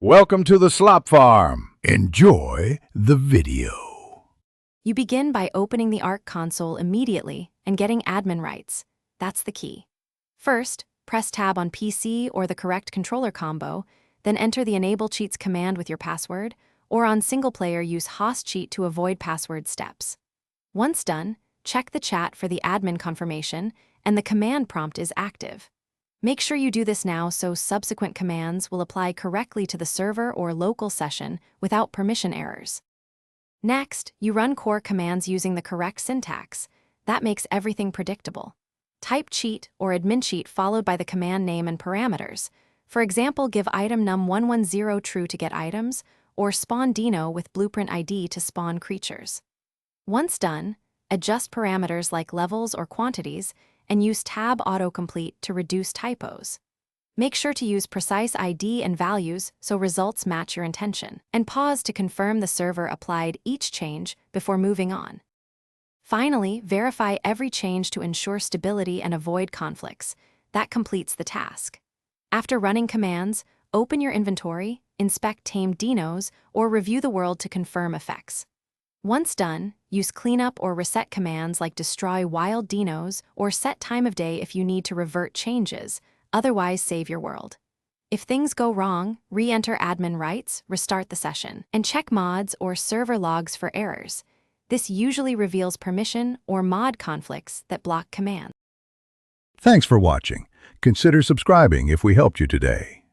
Welcome to the Slop Farm. Enjoy the video. You begin by opening the Ark console immediately and getting admin rights. That's the key. First, press Tab on PC or the correct controller combo, then enter the Enable Cheats command with your password, or on single player use host cheat to avoid password steps. Once done, check the chat for the admin confirmation and the command prompt is active. Make sure you do this now so subsequent commands will apply correctly to the server or local session without permission errors. Next, you run core commands using the correct syntax. That makes everything predictable. Type cheat or admin cheat followed by the command name and parameters. For example, give item num110 true to get items, or spawn dino with blueprint ID to spawn creatures. Once done, adjust parameters like levels or quantities, and use tab autocomplete to reduce typos. Make sure to use precise ID and values so results match your intention, and pause to confirm the server applied each change before moving on. Finally, verify every change to ensure stability and avoid conflicts. That completes the task. After running commands, open your inventory, inspect tamed dinos, or review the world to confirm effects. Once done, use cleanup or reset commands like destroy wild dinos or set time of day if you need to revert changes, otherwise save your world. If things go wrong, re-enter admin rights, restart the session, and check mods or server logs for errors. This usually reveals permission or mod conflicts that block commands. Thanks for watching. Consider subscribing if we helped you today.